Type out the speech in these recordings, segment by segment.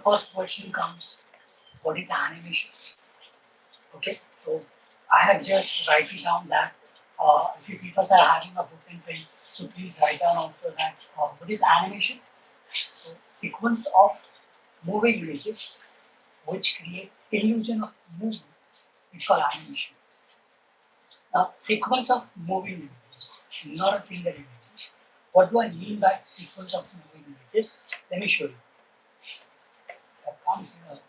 first question comes, what is animation? Okay, so I have just write it down that if you people are having a book and pen, so please write down also that what is animation? So sequence of moving images which create illusion of movement. It's called animation. Now, sequence of moving images, not a single image. What do I mean by sequence of moving images? Let me show you. I come here.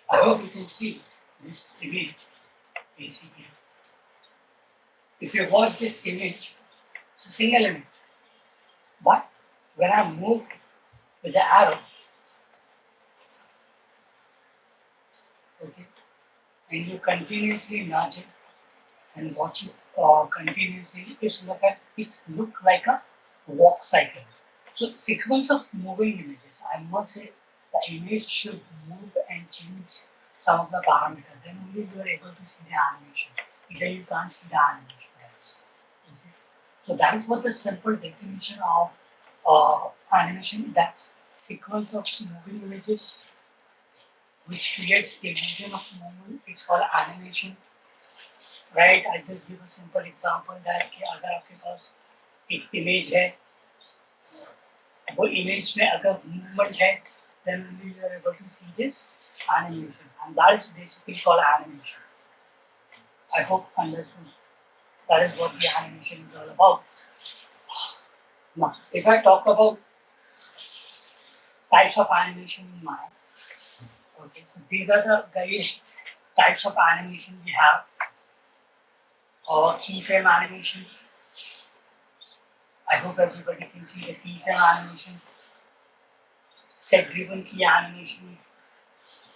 I hope you can see this image basically. If you watch this image, it's a single image. But when I move with the arrow, okay, and you continuously nudge it and watch it continuously, it's look like a walk cycle. So sequence of moving images, I must say the image should move and change some of the parameters. Then only you are able to see the animation. Either you can't see the animation. Else. Okay. So that is what the simple definition of animation. That's sequence of moving images which creates illusion of movement. It's called animation. Right? I just give a simple example that कि अगर आपके पास एक image है वो image में अगर movement है then only you are able to see this animation and that is basically called animation. I hope understood. That is what the animation is all about. Now, if I talk about types of animation in Maya, okay, so these are the various types of animation we have. Keyframe animation. I hope everybody can see the keyframe animation. Set-driven key animation,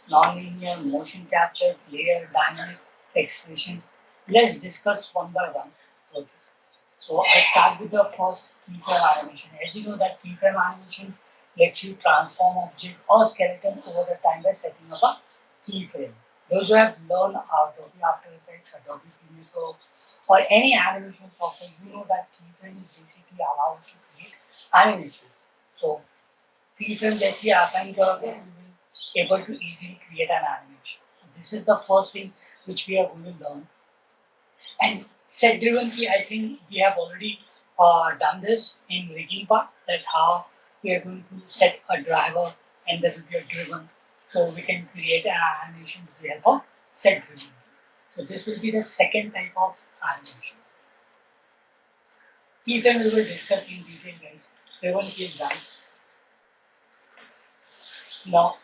non-linear, motion capture, layer, dynamic, expression. Let's discuss one by one. Okay. So I start with the first keyframe animation. As you know that keyframe animation lets you transform object or skeleton over the time by setting up a keyframe. Those who have learned Adobe After Effects, Adobe Premiere Pro, or any animation software, you know that keyframe is basically allows to create animation. So keyframe जैसे आसान करोगे, you will able to easily create an animation. So this is the first thing which we are going to learn. And set-driven key, I think we have already done this in rigging part, that how we are going to set a driver and there will be a driven. So we can create an animation with the help of set-driven. So this will be the second type of animation. Keyframe we will discuss in detail, guys. Driven key is done. Now,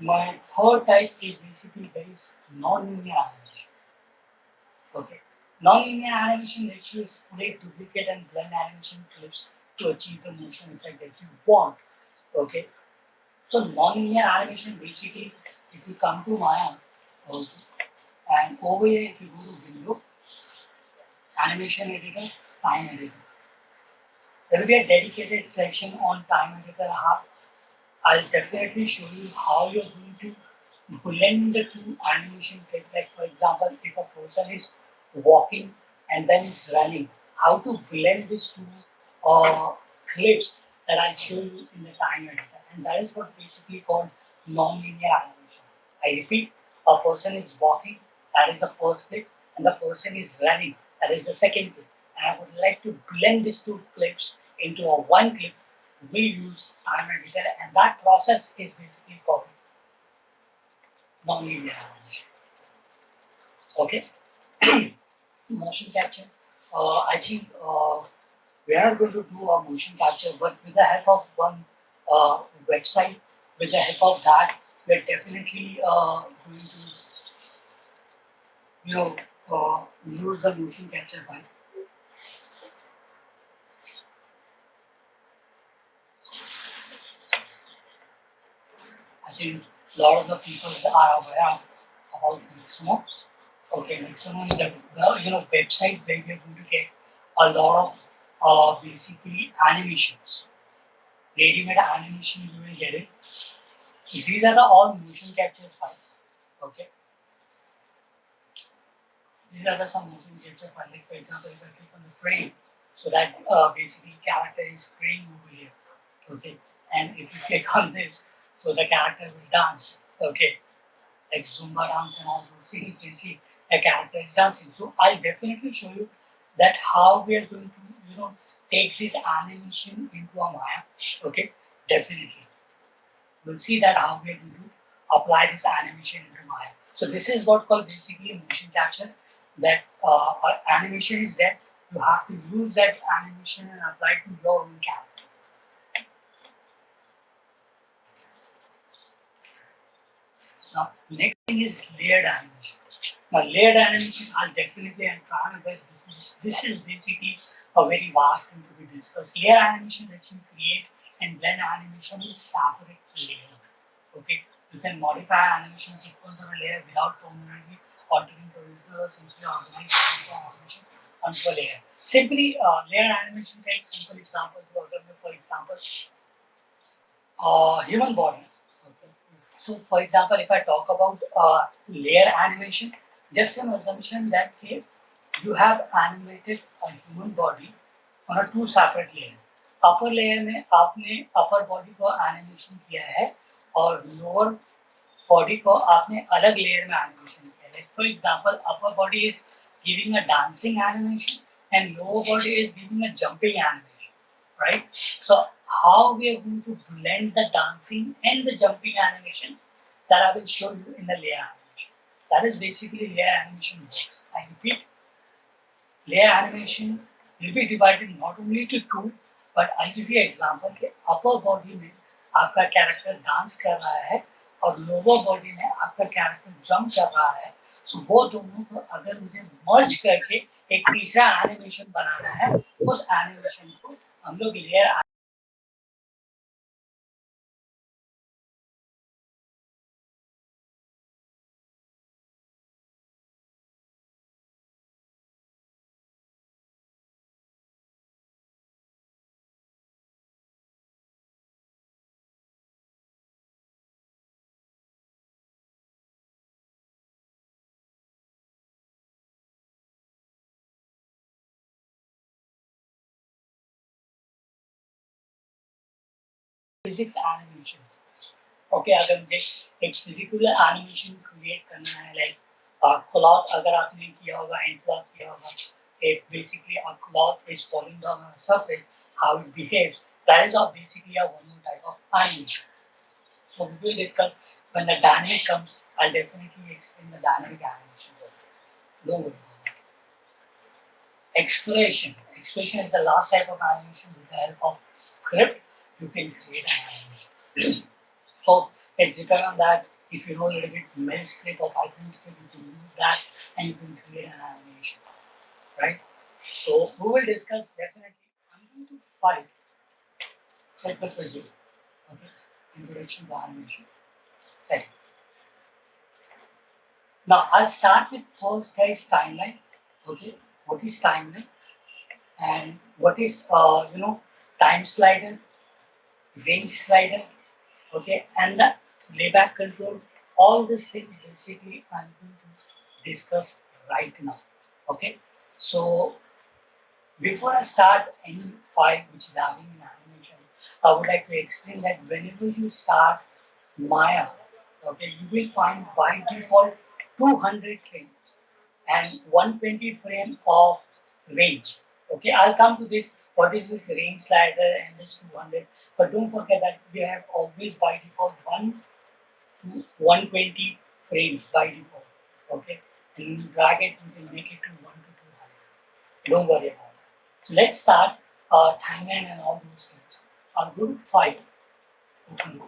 my third type is basically based non-linear animation. Okay. Non-linear animation lets you split, duplicate, and blend animation clips to achieve the motion effect that you want. Okay. So non-linear animation basically, if you come to Maya, okay, and over here if you go to window, animation editor, time editor. There will be a dedicated section on time editor. I'll definitely show you how you're going to blend the two animation clips. Like for example, if a person is walking and then is running, how to blend these two clips that I'll show you in the time editor. And that is what basically called non-linear animation. I repeat, a person is walking, that is the first clip, and the person is running, that is the second clip. And I would like to blend these two clips into a one clip. We use time editor, and that process is basically called non-linear animation. Okay, motion capture. I think we are not going to do a motion capture, but with the help of one website, with the help of that, we're definitely going to, you know, use the motion capture file. I think a lot of the people are aware about Mixamo. Okay, Mixamo is the website where we're going to get a lot of basically animations. Ready-made animation, you will get it. So these are the all motion capture files. Okay. These are the some motion capture file. Like for example, if I click on the frame, so that basically character is praying over here. Okay, and if you click on this, so the character will dance. Okay, like Zumba dance and all those things. You can see a character is dancing. So I'll definitely show you that how we are going to take this animation into a Maya. Okay, definitely. We'll see that how we are going to apply this animation into Maya. So this is what called basically motion capture. That animation is that you have to use that animation and apply it to your own character. Now, next thing is layered animation. Now, layered animation, I'll definitely and try my best. This is basically a very vast thing to be discussed. Layer animation lets you create and blend animation with separate layer. Okay, you can modify animation sequence on a layer without permanently altering the original or simply organize the animation onto a layer. Simply, layer animation takes simple examples. For example, human body. Okay. So, for example, if I talk about layer animation, just an assumption that here you have animated a human body on a two separate layer. Upper layer में आपने upper body को animation किया है और lower body को आपने अलग layer में animation किया है. Like for example, upper body is giving a dancing animation and lower body is giving a jumping animation, right? So how we are going to blend the dancing and the jumping animation, that I will show you in the layer animation. That is basically layer animation works. I repeat, layer animation will be divided not only to two, but I'll give you example कि upper body में आपका character dance कर रहा है और lower body में आपका character jump कर रहा है. So वो दोनों को अगर मुझे merge करके एक तीसरा animation बनाना है, उस animation को हम लोग layer physics animation. ओके अगर मुझे एक फिजिकल एनिमेशन क्रिएट करना है लाइक क्लॉथ अगर आपने किया होगा हैंड क्लॉथ किया होगा एक basically a cloth is falling down on a surface how it behaves that is basically a one more type of animation. So we will discuss when the dynamic comes. I'll definitely explain the dynamic animation. Don't worry. Exploration is the last type of animation. With the help of script you can create an animation. So it's depend on that. If you know a little bit mail script or Python script, you can use that and you can create an animation, right? So we will discuss definitely. I'm going to fight set the project. Okay, introduction to animation. Second. Now I'll start with first guys timeline. Okay, what is timeline and what is time slider, range slider, okay, and the layback control. All these things basically I'm going to discuss right now. Okay, so before I start any file which is having an animation, I would like to explain that whenever you start Maya, okay, you will find by default 200 frames and 120 frame of range. Okay, I'll come to this. What is this range slider and this 200? But don't forget that we have always by default 120 frames by default. Okay, and you drag it, you can make it to 1 to 200. Don't worry about it. So let's start timeline and all those things. I'll go to file, open it,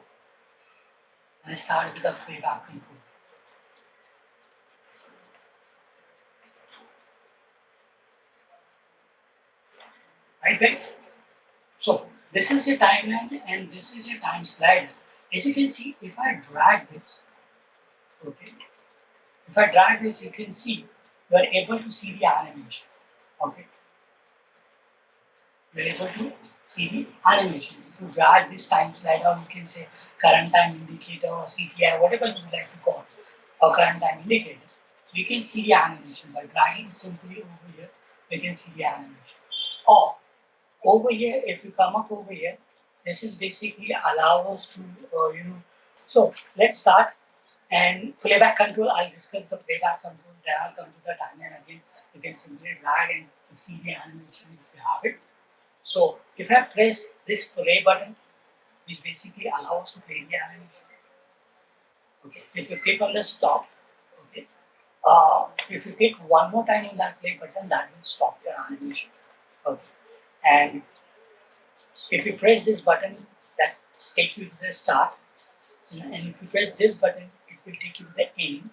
and start with the playback control. Right, guys? So this is your timeline and this is your time slider. As you can see, if I drag this, okay, if I drag this, you can see you are able to see the animation. Okay, you are able to see the animation. If you drag this time slider, you can say current time indicator or CTI, whatever you would like to call or current time indicator. You can see the animation by dragging simply over here. You can see the animation. Or over here, if you come up over here, this is basically allow us to So let's start. And playback control, I'll discuss the playback control. Then I'll come to the timeline again. You can simply drag and see the animation if you have it. So if I press this play button, which basically allows us to play the animation. Okay. If you click on the stop, okay. If you click one more time on that play button, that will stop your animation. Okay. And if you press this button, that takes you to the start. And if you press this button, it will take you to the end.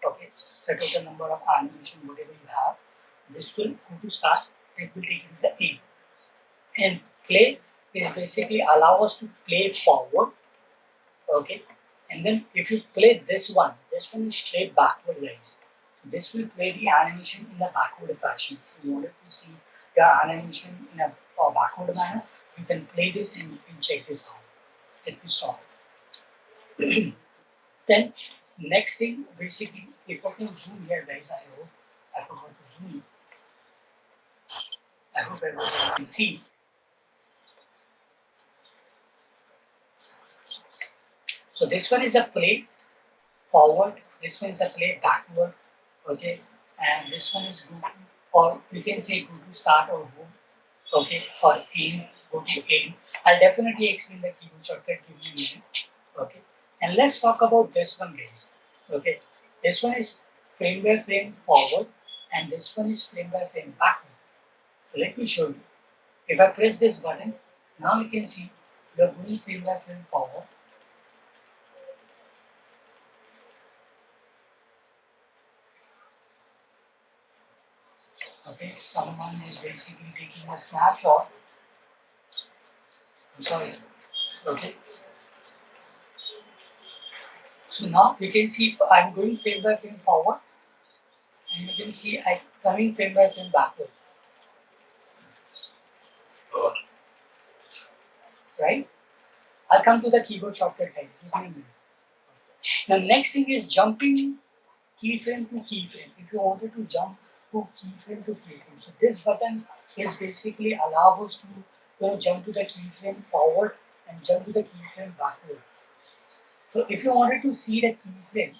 Okay. The total number of animation, whatever you have. This will go to start. It will take you to the end. And play is basically allow us to play forward. Okay. And then if you play this one is played backward, guys. This will play the animation in a backward fashion. So in order to see your animation in a backward manner, you can play this and you can check this out. Let me stop. Then next thing, basically, if I can zoom here, guys, I hope I forgot to zoom. I hope everyone can see. So this one is a play forward. This one is a play backward. Okay, and this one is go to, or we can say go to start or home. Okay, or aim, go to aim. I'll definitely explain the keyboard shortcut give you a minute. Okay, and let's talk about this one, guys. Okay, this one is frame by frame forward, and this one is frame by frame backward. So let me show you. If I press this button, now you can see we are going frame by frame forward. Okay, someone is basically taking a snapshot. I'm sorry. Okay, so now you can see I'm going frame by frame forward, and you can see I'm coming frame by frame backward, right? I'll come to the keyboard shortcut, guys. Give me a minute. The next thing is jumping keyframe to keyframe. If you wanted to jump to keyframe to keyframe, so this button is basically allow us to jump to the keyframe forward and jump to the keyframe backward. So if you wanted to see the keyframe,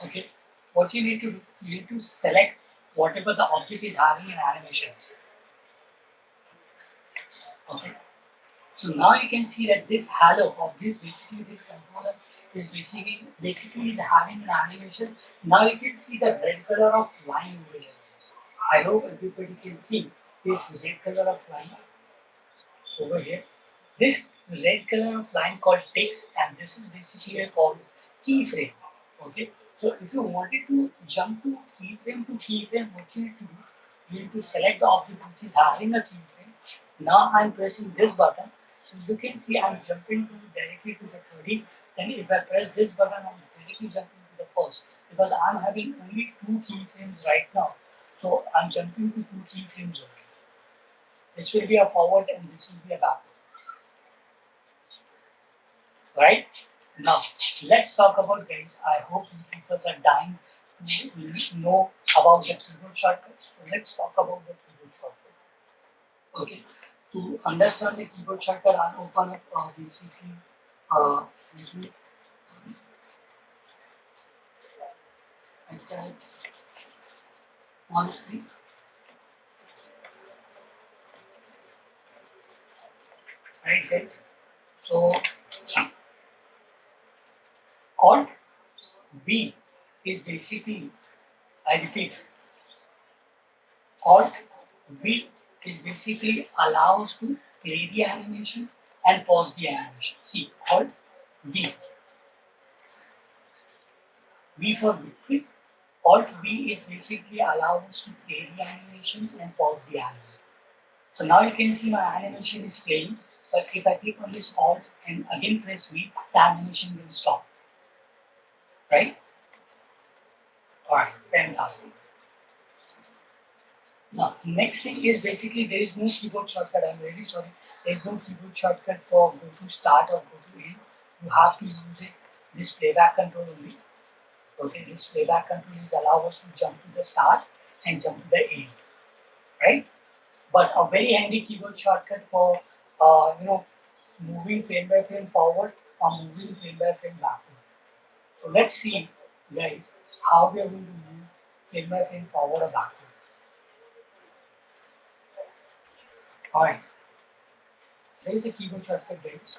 okay, what you need to do, you need to select whatever the object is having in animations. Okay. So now you can see that this halo of this basically this controller is basically is having an animation. Now you can see the red color of line over here. I hope everybody can see this red color of line over here. This red color of line called text, and this is basically called keyframe. Okay. So if you wanted to jump to keyframe, what you need to do, you need to select the object which is having a keyframe. Now I'm pressing this button. So you can see I'm jumping directly to the 30. Then if I press this button, I'm directly jumping to the first because I'm having only two keyframes right now. So I'm jumping to two keyframes only. This will be a forward and this will be a backward. Right? Now, let's talk about, guys. I hope you people are dying to know about the keyboard shortcuts. So let's talk about the keyboard shortcut. Okay. To understand the keyboard shortcut, I'll open up basically YouTube. I type on screen. Right, guys. So, Alt B is basically, I repeat, Alt V is basically allows to play the animation and pause the animation. See, Alt V. V for quick. Alt V is basically allows to play the animation and pause the animation. So now you can see my animation is playing, but if I click on this Alt and again press V, the animation will stop. Right? Alright, fantastic. Now, next thing is basically there is no keyboard shortcut. I'm really sorry. There is no keyboard shortcut for go to start or go to end. You have to use it this playback control only. Okay, this playback control is allow us to jump to the start and jump to the end, right? But a very handy keyboard shortcut for moving frame by frame forward or moving frame by frame backward. So let's see, guys, how we are going to move frame by frame forward or backward. All right, there is a keyboard shortcut, guys.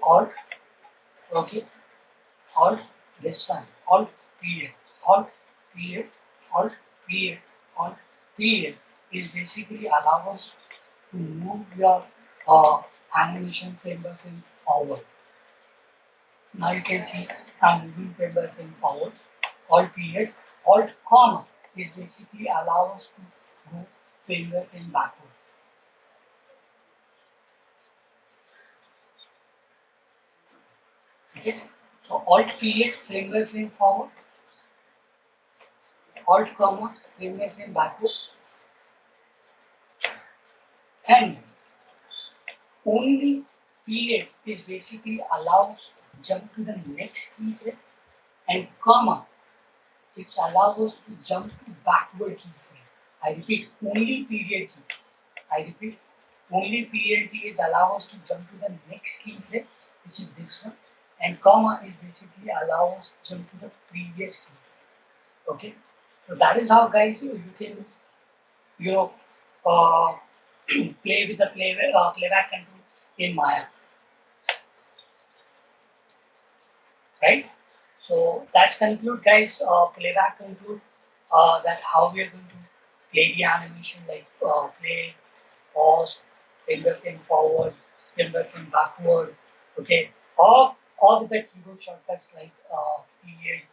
Alt, okay, Alt, this one, Alt, period, Alt, period, Alt, period, Alt, period is basically allow us to move your animation frame by frame forward. Now you can see I'm moving frame by frame forward. Alt period, Alt comma is basically allow us to go frame by frame backward. Okay, so Alt period frame by frame forward, Alt comma frame by frame backward, and only period is basically allows jump to the next key frame, and comma it's allows us to jump to backward key frame. I repeat, only period key. I repeat, only period key is allow us to jump to the next key frame, which is this one, and comma is basically allow us to jump to the previous key frame. Okay, so that is how, guys, you can you know uh, play with the playback control in Maya, right? So that's conclude, guys. Playback conclude that how we are going to play the animation, like play, pause, finger thing forward, finger thing backward. Okay, all the keyboard shortcuts like period,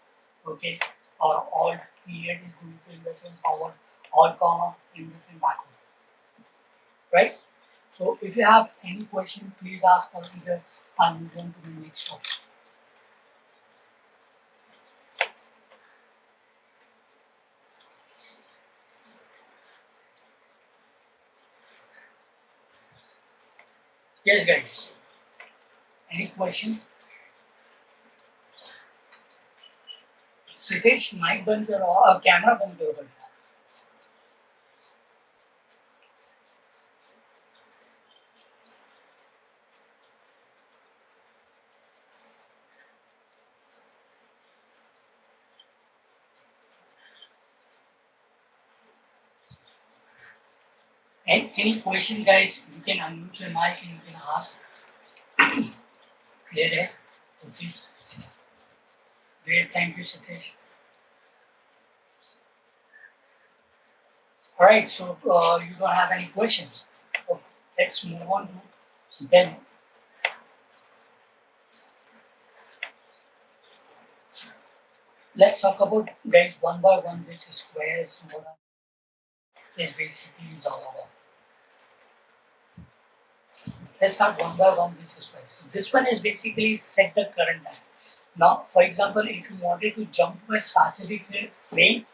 okay, or alt period is going to finger thing forward, alt comma finger thing backward, right? So if you have any question, please ask or either I'll move on to the next topic. Yes, guys. Any question? Sitesh mic बंद करो और camera बंद करो बेटा. Any question, guys? You can unmute your mic and you can ask. Clear है? Okay. Great. Thank you, Satish. All right. So you don't have any questions. Okay. Let's move on to then. Let's talk about, guys, one by one this squares what is basically is all about. Let's start one by one this squares. So this one is basically set the current time. Now, for example, if you wanted to jump to a specific frame,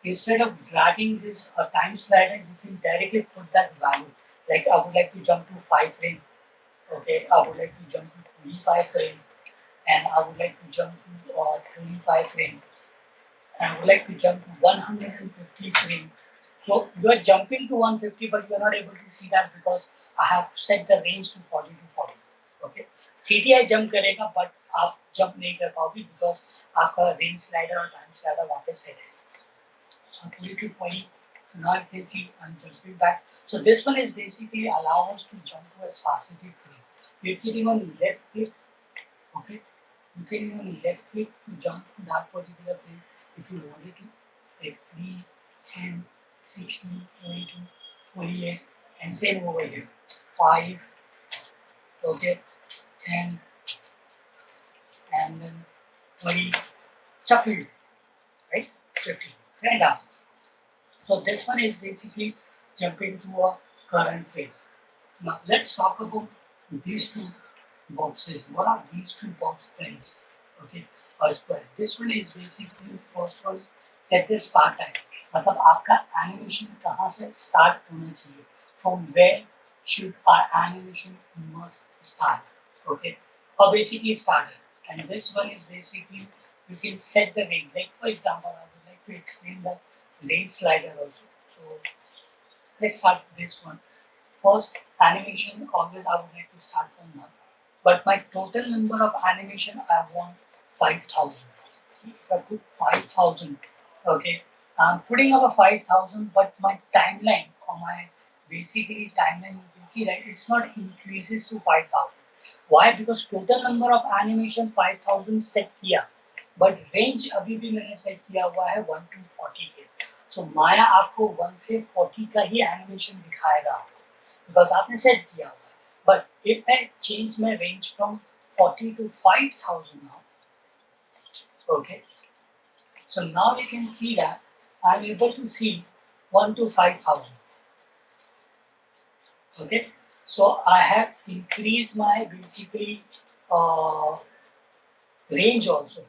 instead of dragging this time slider, you can directly put that value. Like I would like to jump to 5 frame. Okay, I would like to jump to 25 frame, and I would like to jump to 35 frame, and I would like to jump to 150 frame. So you are jumping to 150, but you are not able to see that because I have set the range to 40 to 40. Okay, CTI jump करेगा, but आप jump नहीं कर पाओगे because आपका range slider और time slider वहाँ पे set है. So 20 to 20. So now you can see I'm jumping back. So this one is basically allow us to jump to a specific frame. You can even left click. Okay, you can even left click to jump to that particular frame if you wanted to. Like 3, 10, 60, 22, 28, and same over here. 5, okay, 10, and then 20, chuckle, right? 50. Fantastic. So this one is basically jumping to a current frame. Now let's talk about these two boxes. What are these two box things? Okay, as well. This one is basically first one set the start time. मतलब आपका animation कहाँ से start होना चाहिए? From where should our animation must start? Okay, or basically started. And this one is basically you can set the range. Like for example, I would like to explain the range slider also. So let's start this one. First animation, always I would like to start from 1. But my total number of animation I want 5,000. If I put 5,000, okay, I'm putting up a 5,000, but my timeline or my basically timeline, you can see that it's not increases to 5,000. Why? Because total number of animation 5,000 set किया, but range अभी भी मैंने set किया हुआ है 1 to 40 के. So माया आपको 1 से 40 का ही एनिमेशन दिखाएगा because आपने सेट किया हुआ है. But if I change my range from 40 to 5,000 now, okay. So now you can see that I'm able to see 1 to 5,000. Okay. So I have increased my basically uh, range also,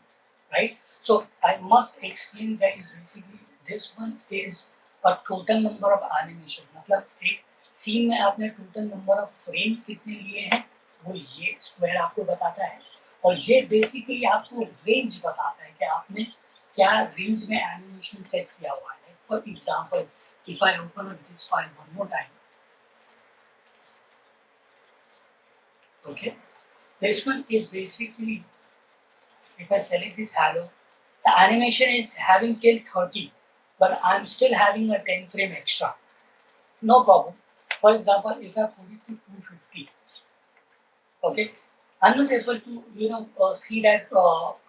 right? So I must explain that is basically this one is a total number of animation. मतलब एक scene में आपने total number of frame कितने लिए हैं वो ये square आपको बताता है और ये बेसिकली आपको रेंज बताता है कि आपने क्या रेंज में एनिमेशन सेट किया हुआ है. For example if I open up this file one more time, okay, this one is basically if I select this hello, the animation is having till 30, but I'm still having a 10 frame extra. No problem. For example, if I put it to 250, okay, I'm not able to see that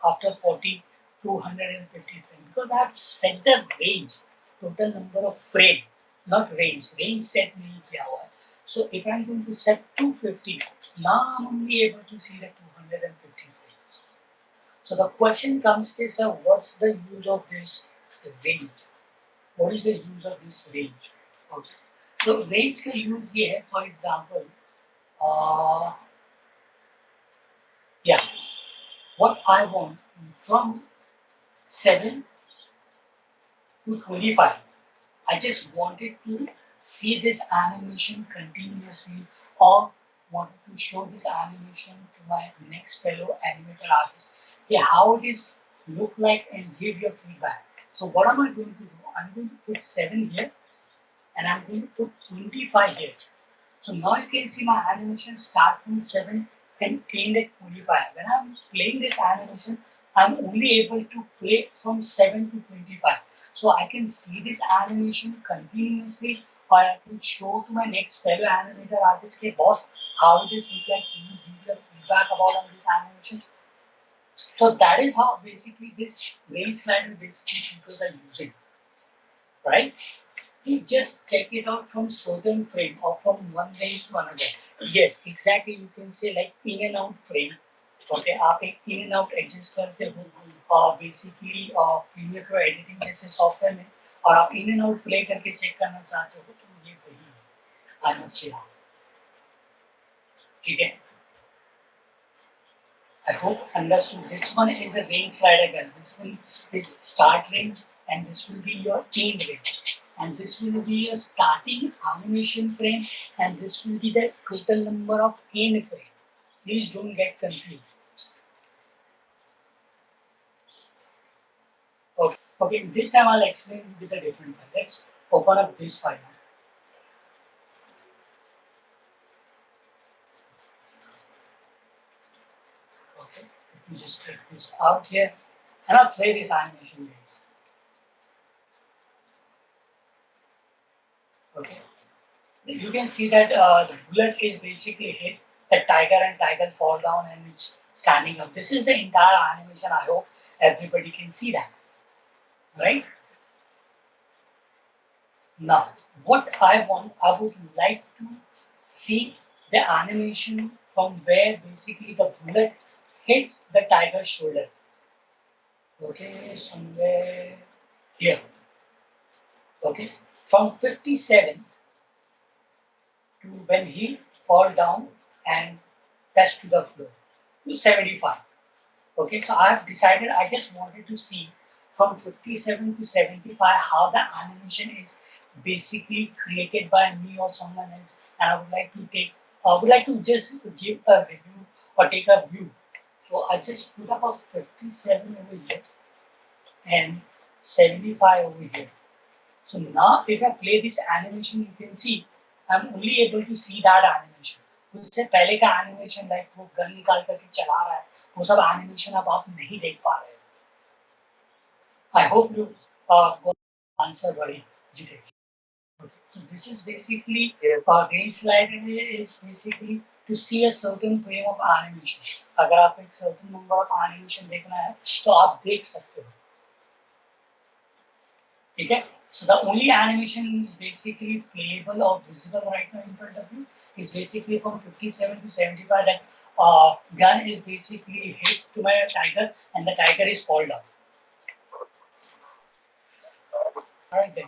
after 40, 250 frame because I have set the range, total number of frame, not range. Range set नहीं किया हुआ है. So if I'm going to set 250, now I'm only able to see the 250 frames. So the question comes is, what's the use of this range? What is the use of this range? Okay. So range का use ये है, for example, yeah, what I want from 7 to 25, I just wanted to see this animation continuously or wanted to show this animation to my next fellow animator artist. Yeah, how it is look like and give your feedback. So what am I going to do? I'm going to put 7 here and I'm going to put 25 here. So now you can see my animation start from 7 and end at 25. When I'm playing this animation, I'm only able to play from 7 to 25. So I can see this animation continuously or I can show to my next fellow animator artist, hey boss, how it is look like, can you give your feedback about on this animation? So that is how basically this range slider basically people are using, right? You just check it out from certain frame or from one range to another. Yes, exactly. You can say like in and out frame. Okay, आप एक in and out adjust करते हो और basically Premiere Pro editing जैसे software में और आप in and out play करके चेक करना चाहते हो तो ये वही है. I must say, ठीक है. I hope understood. This one is a range slider, guys. This one is start range, and this will be your end range. And this will be your starting animation frame, and this will be the total number of end frame. Please don't get confused. Okay. Okay. This time I'll explain with a different file. Let's open up this file now. Okay. Let me just take this out here, and I'll play this animation, guys. Okay. You can see that the bullet is basically hit the tiger and tiger fall down and it's standing up. This is the entire animation. I hope everybody can see that, right? Now, what I want, I would like to see the animation from where basically the bullet hits the tiger's shoulder. Okay, somewhere here. Okay, from 57 to when he fall down and touch to the floor to 75. Okay, so I have decided I just wanted to see from 57 to 75 how the animation is basically created by me or someone else, and I would like to just give a review or take a view. So I just put up a 57 over here and 75 over here. So now if I play this animation, you can see I'm only able to see that animation. उससे पहले का animation like वो gun निकाल करके चला रहा है, वो सब animation अब आप नहीं देख पा रहे. I hope you got the answer very detailed. Okay. So this is basically gain slider is basically to see a certain frame of animation. अगर आप एक certain number of animation देखना है तो आप देख सकते हो. ठीक है? So the only animation is basically playable or visible right now in front of you is basically from 57 to 75. That gun is basically hit to my tiger and the tiger is fall down. Alright then.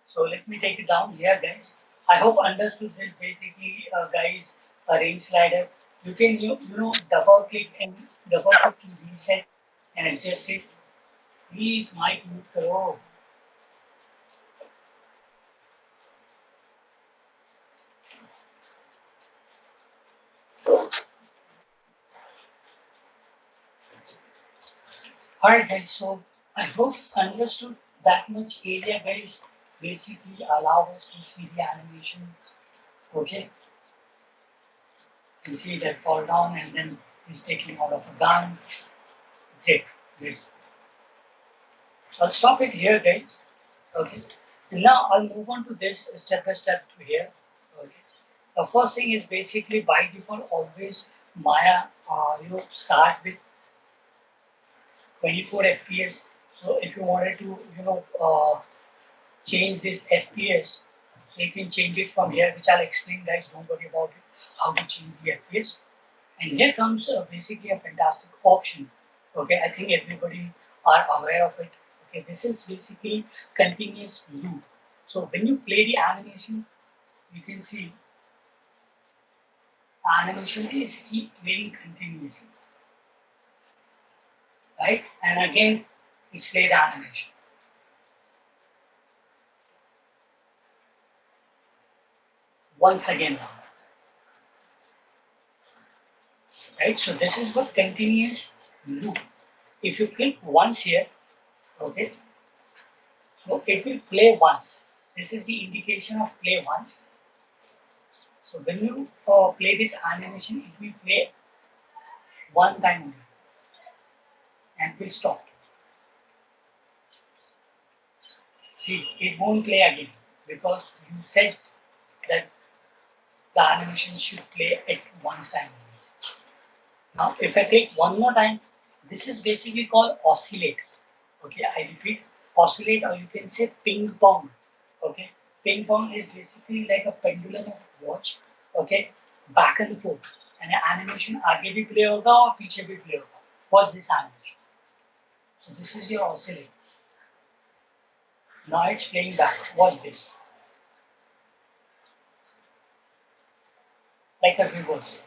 So let me take it down here, guys. I hope understood this basically, guys. A range slider. You can double click and double click to reset and adjust it. Please, mic mute karo. Alright, guys. So I hope understood that much area, guys. Basically, allow us to see the animation. Okay. You see that fall down and then he's taking out of a gun. Great, great. I'll stop it here, guys. Okay. And now I'll move on to this step by step to here. Okay. The first thing is basically by default always Maya start with 24 FPS. So if you wanted to change this FPS, so you can change it from here, which I'll explain, guys. Don't worry about it. How to change the FPS. And here comes basically a fantastic option. Okay, I think everybody are aware of it. Okay, this is basically continuous loop. So when you play the animation, you can see animation is keep playing continuously, right? And again, it's played animation. Once again now, right? So this is what continuous loop. If you click once here, okay, so it will play once. This is the indication of play once. So when you play this animation, it will play one time only and will stop. See, it won't play again because you said that the animation should play at once time only. Now, if I click one more time, this is basically called oscillate. Okay, I repeat, oscillate, or you can say ping pong. Okay, ping pong is basically like a pendulum of watch. Okay, back and forth. And animation आगे भी play होगा और पीछे भी play होगा. What's this animation? So this is your oscillate. Now it's playing back. Watch this. Like a reverse.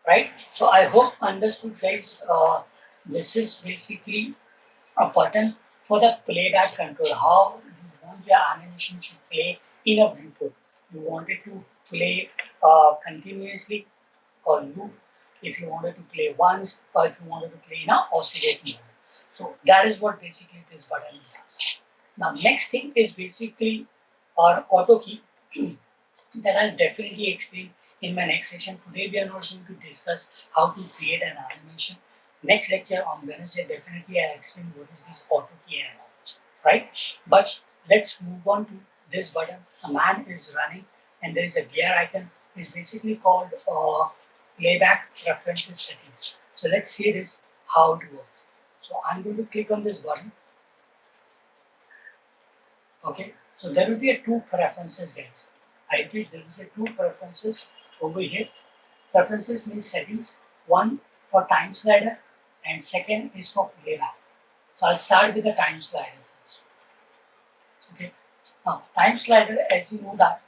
Right? So I hope understood, guys. This is basically a button for the playback control. How you want your animation to play in a viewport. You want it to play continuously or loop. If you wanted to play once, or if you wanted to play in a oscillate mode. So that is what basically this button does. Now next thing is basically our auto key. That I'll definitely explain in my next session. Today we are not going to discuss how to create an animation. Next lecture on Wednesday, definitely I'll explain what is this auto key and all, right? But let's move on to this button. A man is running and there is a gear icon. It's basically called playback preferences settings. So let's see this, how it works. So I'm going to click on this button. Okay, so there will be two preferences, guys. I repeat, there will be two preferences over here. Preferences means settings. One for time slider and second is for playback. So I'll start with the time slider first. Okay, now time slider, as you know that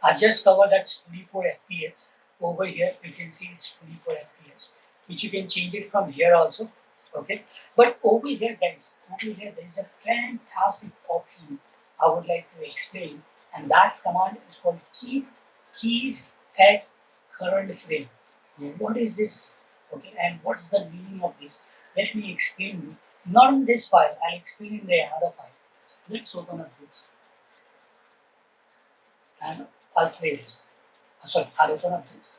I just covered that's 24 FPS. Over here you can see it's 24 FPS, which you can change it from here also. Okay, but over here guys, over here there is a fantastic option I would like to explain, and that command is called keep keys at current frame. What is this? Okay, and what's the meaning of this? Let me explain you. Not in this file, I'll explain in the other file. Let's open up this and I'll play this. Sorry, I'll open up this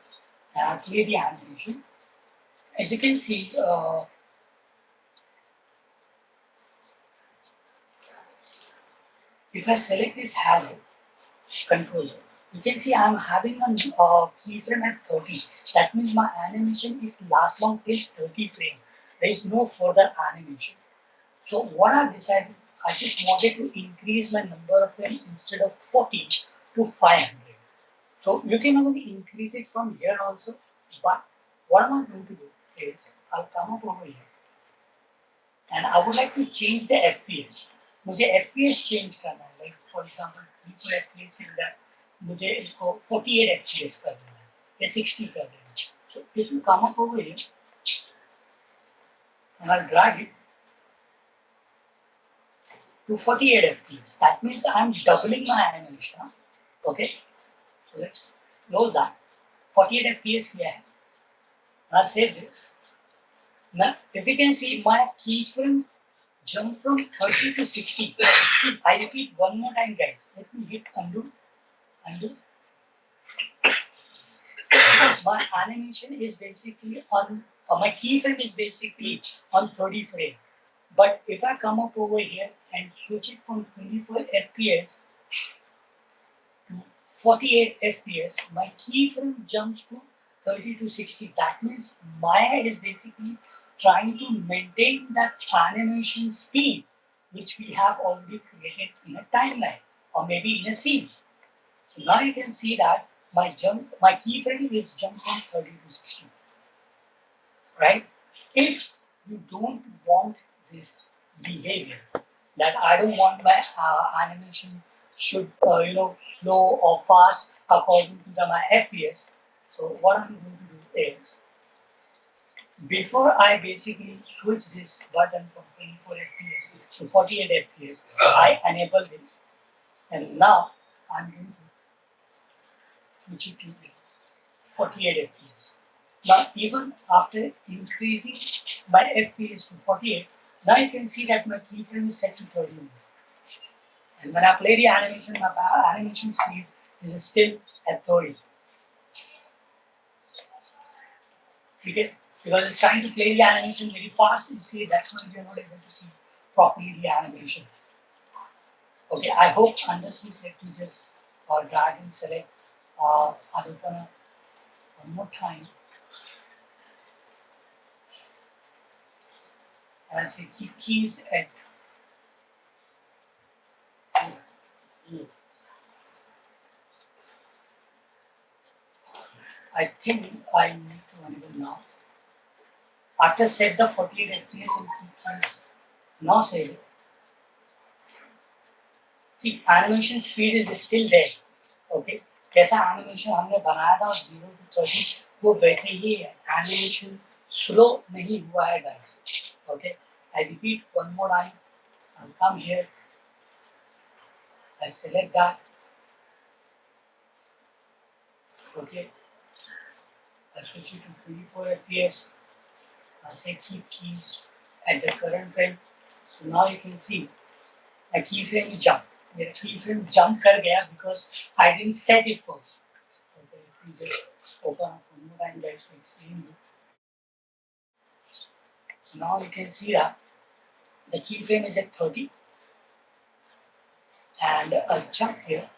and I'll play the animation. As you can see, if I select this arrow controller, you can see I'm having a keyframe at 30. That means my animation is last long till 30 frame. There is no further animation. So what I've decided, I just wanted to increase my number of frames instead of 40 to 500. So you can only increase it from here also. But what am I going to do is I'll come up over here and I would like to change the FPS. मुझे FPS change करना है, like for example 34 FPS के बजाय मुझे इसको 48 FPS कर देना है या 60 कर देना है. So if you come up over here and I'll drag it to 48 FPS, that means I'm doubling my animation. Okay, so let's close that. 48 FPS किया है. I'll save this. Now if you can see my keyframe jump from 30 to 60. I repeat one more time guys. Let me hit undo. Undo. My animation is basically on, my keyframe is basically on 30 frame. But if I come up over here and switch it from 24 FPS to 48 FPS, my keyframe jumps to 30 to 60. That means Maya is basically trying to maintain that animation speed which we have already created in a timeline or maybe in a scene. So now you can see that my keyframe is jumped from 30 to 60, right? If you don't want this behavior, that I don't want my animation should slow or fast according to my FPS. So what I'm going to do is, before I basically switch this button from 24 FPS to 48 FPS, I enable this, and now I'm going to switch it to 48 FPS. Now, even after increasing my FPS to 48, now you can see that my keyframe is set to 30. And when I play the animation, my animation speed is still at 30. Okay? Because it's trying to play the animation very fast instead, that's why we are not able to see properly the animation. Okay, I hope understood. Let me just drag and select Adopana one more time. And I say keep keys at I think I need to enable now. After set the 48 FPS and keep keys, now save it. See, animation speed is still there. Okay, जैसा animation हमने बनाया था 0 to 30 वो वैसे ही है. Animation slow नहीं हुआ है guys. Okay, I repeat one more time. I'll come here. I select that. Okay, I switch it to 24 FPS. I say keep keys at the current frame. So now you can see a keyframe jump. मेरा keyframe jump कर गया because I didn't set it first. Okay, if we just open up one more time guys to explain you. So now you can see that the keyframe is at 30 and a jump here.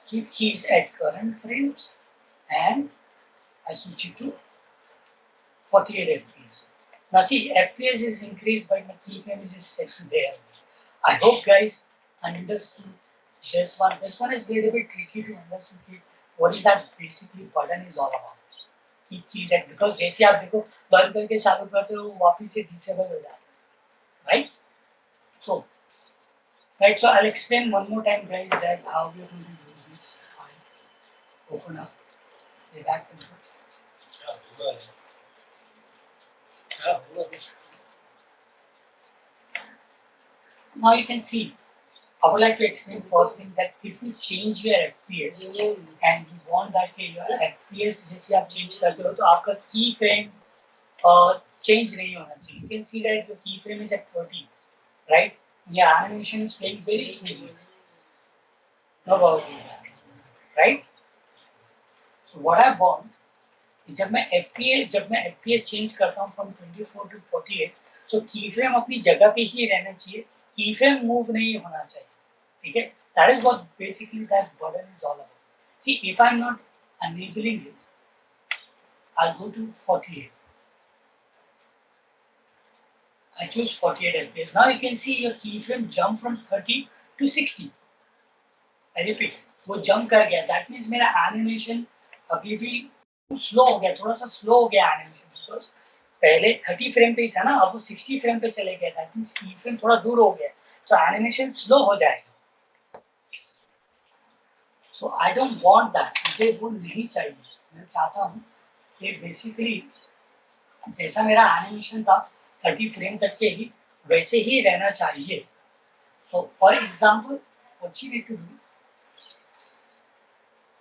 Keep keys at current frames and I switch it to 48 FPS. Now see, FPS is increased but my keyframe is set to there. I hope guys understood this one. This one is a little bit tricky to understand what is that basically button is all about. Keep keys at, because जैसे आप देखो बंद करके चालू करते हो वापस से disable हो जाता है, right? So, right. So I'll explain one more time, guys, that how we are going to use this file. open up playback control. Now you can see, I would like to explain first thing that if you change your FPS and you want that your FPS जैसे आप change करते हो तो आपका key frame change नहीं होना चाहिए. You can see that the key frame is at 30, right? Your animation is playing very smoothly. No problem, right? So what I want, जब मैं FPS change करता हूँ from 24 to 48, तो key frame अपनी जगह पे ही रहना चाहिए. Key frame move नहीं होना चाहिए. ठीक है? That is what basically that button is all about. See, if I'm not enabling it, I'll go to 48. I choose 48 FPS. Now you can see your keyframe jump from 30 to 60. I repeat, वो jump कर गया. That means मेरा animation अभी भी slow हो गया, थोड़ा सा slow हो गया animation because पहले 30 फ्रेम पे ही था ना, अब वो 60 फ्रेम पे चले गया. That means keyframe थोड़ा दूर हो गया, तो animation slow हो जाएगा. So I don't want that. मुझे वो नहीं चाहिए. मैं चाहता हूँ कि basically जैसा मेरा एनिमेशन था 30 फ्रेम तक के ही वैसे ही रहना चाहिए. तो for example what you need to do,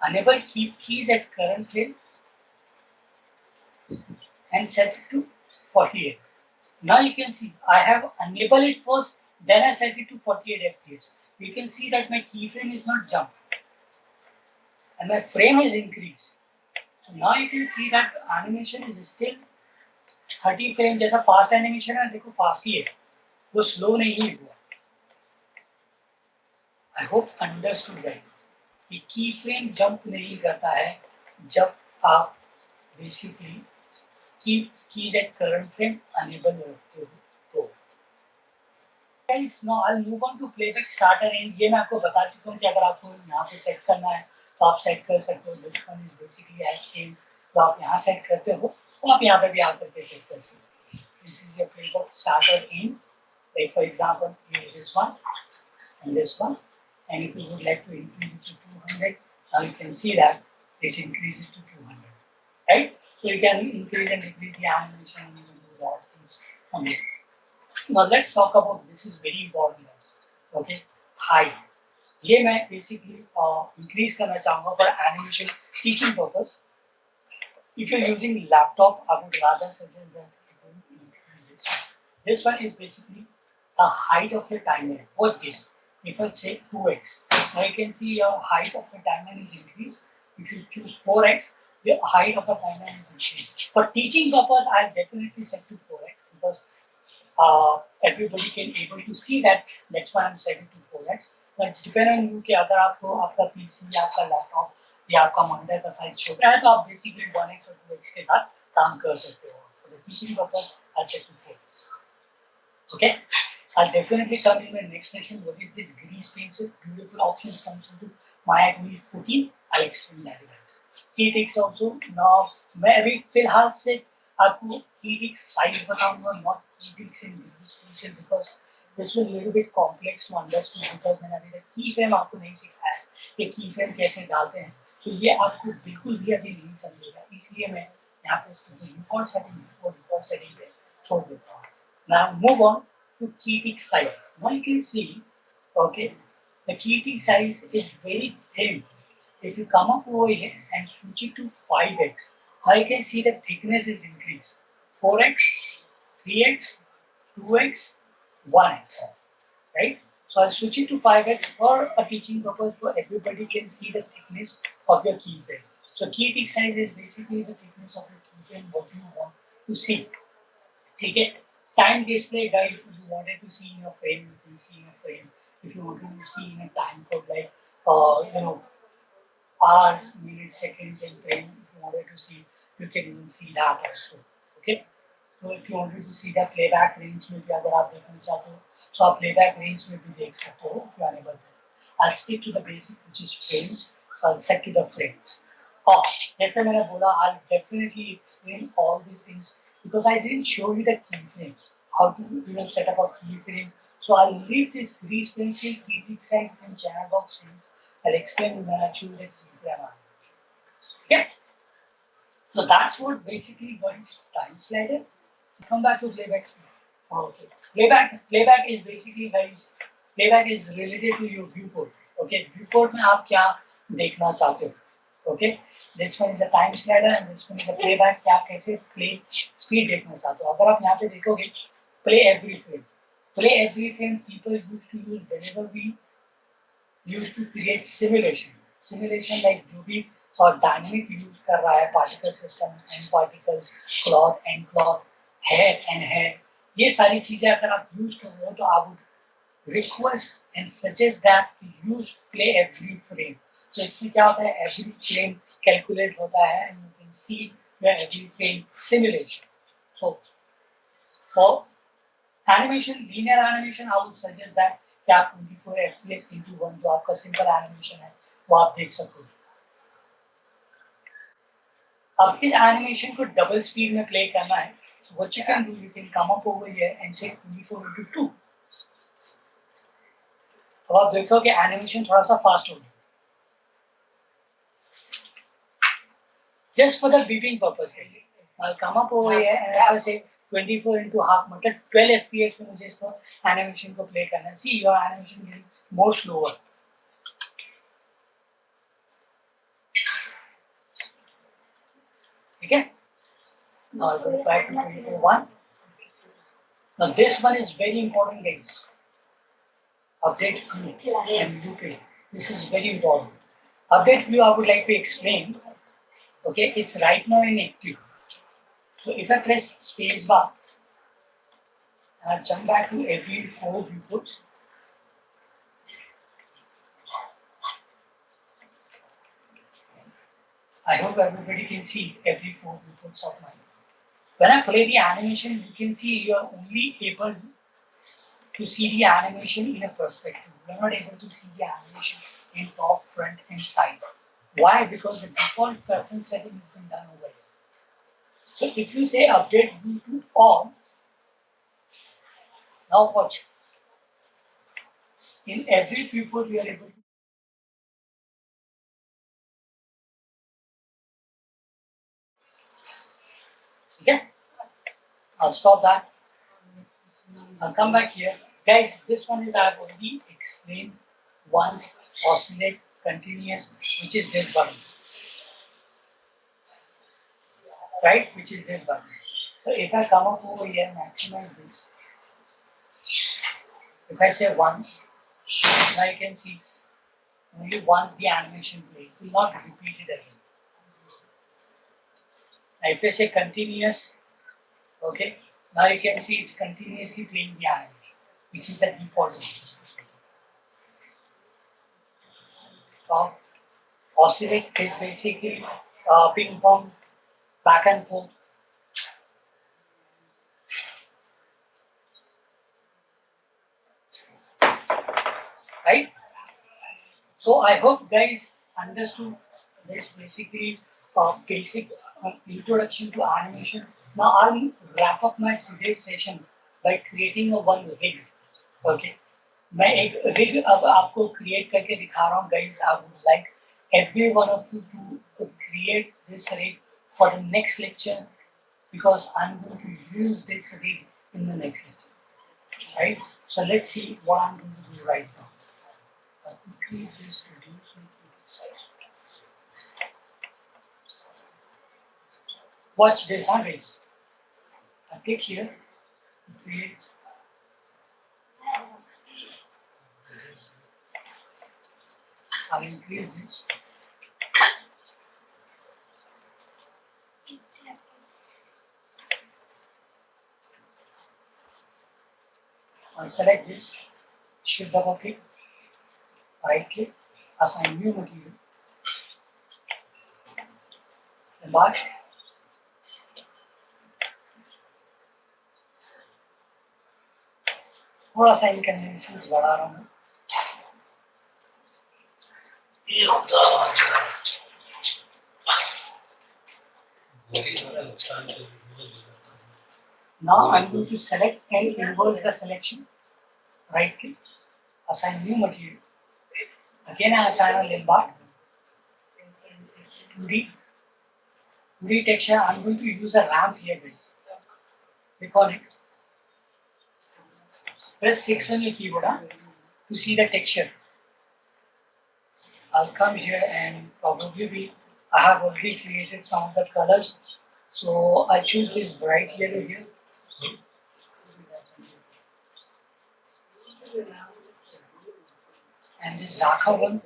enable keep keys at current frame and set it to 48. Now you can see I have enabled it first, then I set it to 48 fps. You can see that my keyframe is not jumped and my frame is increased. So now you can see that animation is still 30 frame जैसा fast animation है. देखो fast ही है, वो slow नहीं हुआ. I hope understood right. ये की फ्रेम जंप नहीं करता है जब आप basically keys at current frame enable रखते हो. तो guys now I will move on to playback starter and ये मैं आपको बता चुका हूँ कि अगर आपको यहाँ पे सेट करना है तो आप सेट कर सकते हो. This one is basically as same, तो आप यहाँ सेट करते हो तो आप यहाँ पे भी आकर के सेट कर सकते हो. This is your playback starter in, like for example, this one and this one. And if you would like to increase it to 200, now you can see that this increases to 200, right? So you can increase and decrease the animation and you can do a lot of things from here. Now let's talk about, this is very important guys. Okay, height. ये मैं basically increase करना चाहूँगा for animation teaching purpose. If you're using laptop, I would rather suggest that you increase this. This one is basically the height of your timeline. Watch this. If I say 2x, now you can see your height of the timeline is increased. If you choose 4x, the height of the timeline is increased. For teaching purpose, I'll definitely set to 4x because everybody can able to see that. That's why I'm setting to 4x. But it's depend on you कि अगर आपको आपका PC या आपका laptop या आपका monitor का size छोटा है तो आप बेसिकली 1x और 2x के साथ काम कर सकते हो. For the teaching purpose, I'll set to 4x. Okay, I'll definitely come in my next session. What is this grease pencil? Beautiful options comes into my Adobe 14. I'll explain that guys. Key ticks also. Now मैं अभी फिलहाल से आपको key ticks size बताऊंगा, not key ticks in grease pencil because this will little bit complex to understand because मैंने अभी तक key frame आपको नहीं सिखाया है कि key frame कैसे डालते हैं. तो ये आपको बिल्कुल भी अभी नहीं समझेगा, इसलिए मैं यहाँ पे उसको जो डिफॉल्ट सेटिंग पे छोड़ देता हूँ. Now move on to key tick size. Now you can see, okay, the key tick size is very thin. If you come up over here and switch it to 5x, now you can see the thickness is increased. 4x, 3x, 2x, 1x, right? So I'll switch it to 5x for a teaching purpose so everybody can see the thickness of your key frame. So key tick size is basically the thickness of your key frame, what you want to see. Okay? Time display guys, if you wanted to see in your frame, you can see in a frame. If you want to see in a time code like hours, minutes, seconds in frame, if you wanted to see, you can even see that also. Okay? So if you wanted to see the playback range में भी अगर आप देखना चाहते हो तो आप playback range में भी देख सकते हो if you are unable to. I'll stick to the basic which is frames. So I'll set to the frames. Oh, जैसे मैंने बोला, I'll definitely explain all these things because I didn't show you the keyframe, how to set up a keyframe. So I'll leave this grease pencil, key tick size and channel box things. I'll explain when I choose the keyframe. Okay, so that's what basically what is time slider. Come back to playback speed. Okay, playback is basically guys, playback is related to your viewport. Okay, viewport में आप क्या देखना चाहते हो? Okay, this one is a time slider and this one is a playback कि आप कैसे play speed देखना चाहते हो. अगर आप यहाँ पे देखोगे play every frame. Play every frame people used to use whenever we used to create simulation. Simulation like जो भी और dynamic use कर रहा है particle system and particles, cloth and cloth, hair and hair. ये सारी चीजें अगर आप use कर रहे हो तो I would request and suggest that you use play every frame. So इसमें क्या होता है every frame calculate होता है and you can see your every frame simulation. So for animation linear animation I would suggest that कि आप 24 FPS into 1 जो आपका सिंपल एनिमेशन है वो आप देख सकते हो. अब इस एनिमेशन को डबल स्पीड में प्ले करना है so what you can do you can come up over here and say 24 into 2. अब आप देखो कि एनिमेशन थोड़ा सा फास्ट हो गया just for the beeping purpose guys. I'll come up over here and I will say 24 into half मतलब 12 fps पे मुझे इसको एनिमेशन को प्ले करना है. See your animation getting more slower. Okay. Now I'll go back to 24.1. Now this one is very important guys. Update view and looping. This is very important. Update view I would like to explain. Okay, it's right now in active. So if I press space bar and I jump back to every 4 viewports, I hope everybody can see every 4 viewports of mine. When I play the animation, you can see you are only able to see the animation in a perspective. You are not able to see the animation in top, front, and side. Why? Because the default preference setting has been done over here. So if you say update view to all, now watch. In every viewport, we are able to. Okay, I'll stop that. I'll come back here. Guys, this one is I've already explained once oscillate continuous, which is this button. Right? Which is this button. So if I come up over here, maximize this. If I say once, now you can see only once the animation plays, it will not repeat it again. Now if I say continuous, okay, now you can see it's continuously playing the animation, which is the default. So oscillate is basically ping pong back and forth. Right? So I hope guys understood this basically basic introduction to animation. Now I'll wrap up my today's session by creating a one rig. Okay. मैं एक rig अब आपको create करके दिखा रहा हूँ guys. I would like every one of you to create this rig for the next lecture because I'm going to use this rig in the next lecture. Right? So let's see what I'm going to do right now. Quickly just reduce my size. Watch this, huh guys? I click here to create. I'll increase this. I'll select this, shift double click, right click, assign new material, embark. थोड़ा सा inconvenience बढ़ा रहा हूँ. Now I'm going to select and inverse the selection. Right click, assign new material. Again I assign a limb bar. 2D, 2D texture, I'm going to use a ramp here, guys. Click on it. Press 6 on your keyboard to see the texture. I'll come here and probably I have already created some of the colors. So I choose this bright yellow here. And this Zica one.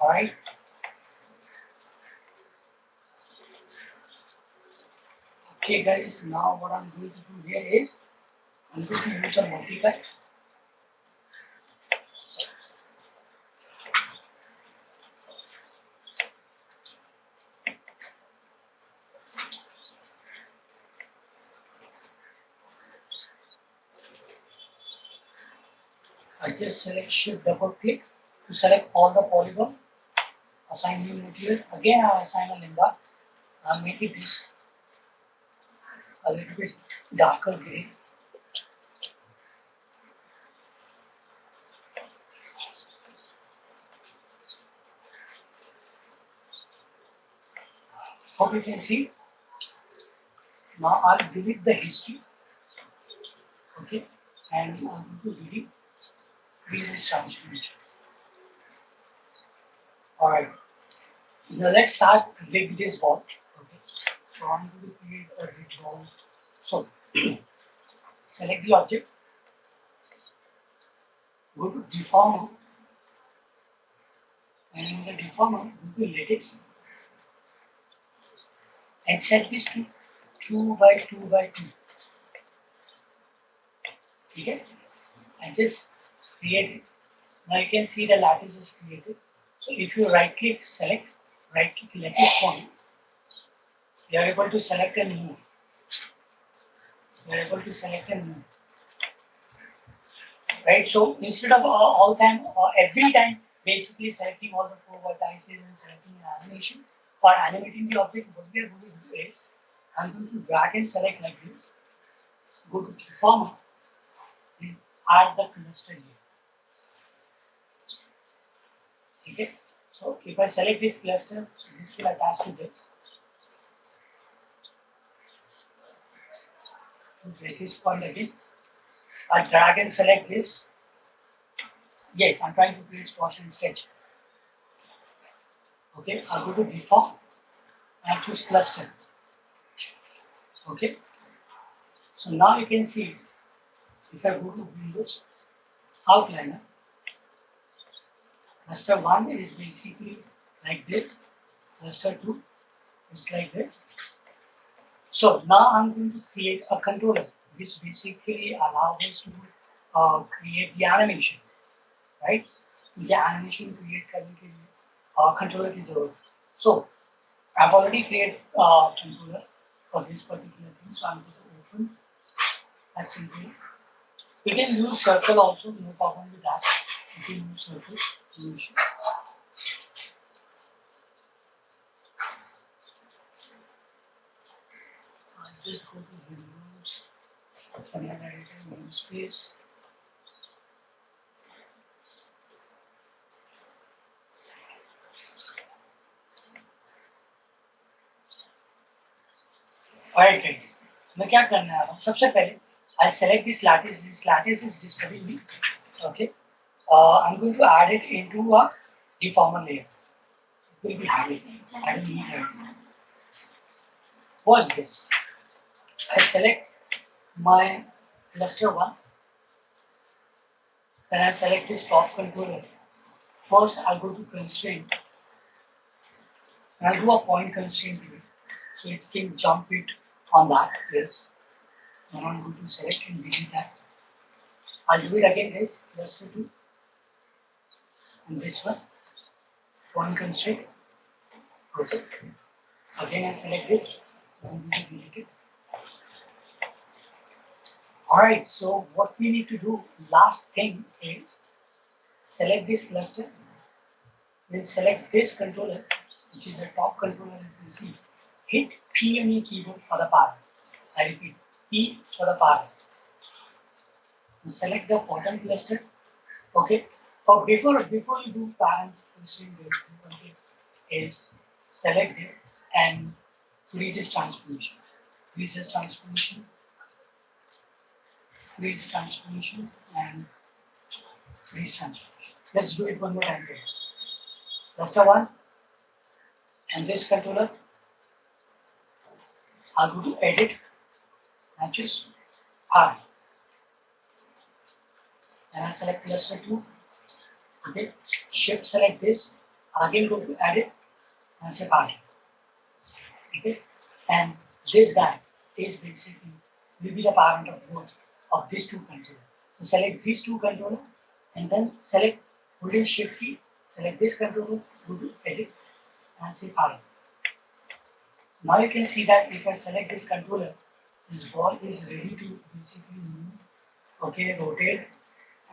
Alright. Okay guys, now what I'm going to do here is I'm going to use a multiply. I just select shift double click to select all the polygon. Assign new material. Again I assign a lambda. I'll make it this a little bit darker gray. Hope you can see. Now I'll delete the history. Okay, and I'm going to delete this transformation. Alright. Now let's start with this ball. Okay. So I'm going to create a rig ball. So select the object, go to deformer, and in the deformer, go to lattice and set this to 2 by 2 by 2. Okay, and just create it. Now you can see the lattice is created. So if you right click, select, right click lattice point, you are able to select and move. You are able to select and move. Right, so instead of all time, every time, basically selecting all the 4 vertices and selecting an animation for animating the object, what we are going to do is I'm going to drag and select like this. Go to deformer and add the cluster here. Okay, so if I select this cluster, this will attach to this. Take this point again. I drag and select this. Yes, I'm trying to create squash and sketch. Okay, I'll go to deform and I'll choose cluster. Okay, so now you can see if I go to Windows Outliner, cluster 1 is basically like this, cluster 2 is like this. So now I'm going to create a controller which basically allows us to create the animation, right? The animation create controller is over. So I've already created controller for this particular thing, so I'm going to open that simple. You can use circle also, no problem with that. You can use circle, no issue. I'll just go to Windows, File Editor, namespace. Alright guys, मैं क्या करने आ रहा हूँ? सबसे पहले I'll select this lattice. This lattice is disturbing me. Okay, I'm going to add it into a deformer layer. It will be hiding. I don't need it. What's this? I select my cluster 1. Then I select this top controller. First, I'll go to constraint. And I'll do a point constraint to it. So it can jump it on that. Yes. Then I'm going to select and delete that. I'll do it again, guys. Cluster 2. And this one. Point constraint. Okay. Again, I select this. I'm going to delete it. Alright, so what we need to do, last thing is select this cluster. Then select this controller, which is the top controller you can see. Hit P on your keyboard for the power. I repeat, P for the power. Now select the bottom cluster Okay. But before you do parent listing, one thing is select this and freeze this transformation. Freeze this transformation, freeze transformation, and freeze transformation. Let's do it one more time, guys. That's the one. And this controller, I'll go to edit, matches, hard. And I select cluster 2. Okay. Shift select this. Again go to edit and say party. Okay. And this guy is basically will be the parent of both of these two controllers. So select these two controllers and then select holding shift key, select this controller, go to edit and say parent. Now you can see that if I select this controller, this ball is ready to basically move, okay, rotate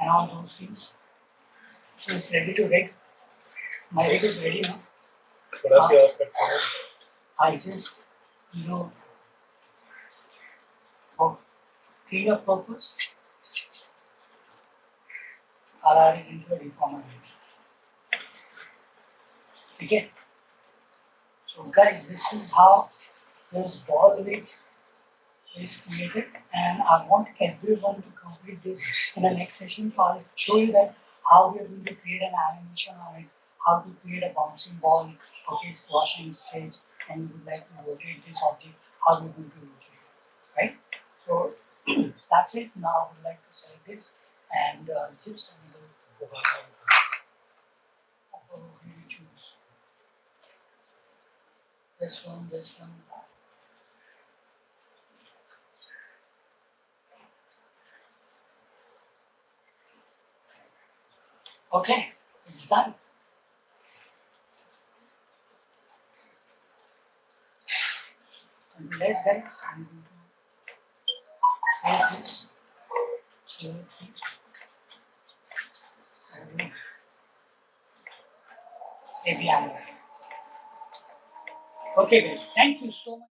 and all those things. So it's ready to rig. My rig is ready now. What else you ask? I just, you know, for cleanup purpose, I'll add it into a reformer. Okay. So guys, this is how this ball rig is created, and I want everyone to complete this in the next session. So I'll show you that how we are going to create an animation on it, how to create a bouncing ball, okay, squashing stage, and you would like to rotate this object, how we're going to rotate it, right? So that's it. Now I would like to select this and just choose this one, this one. Okay, it's done. And let's guys, I'm going to save this. Save this. Save the animal. Okay, guys. Thank you so much.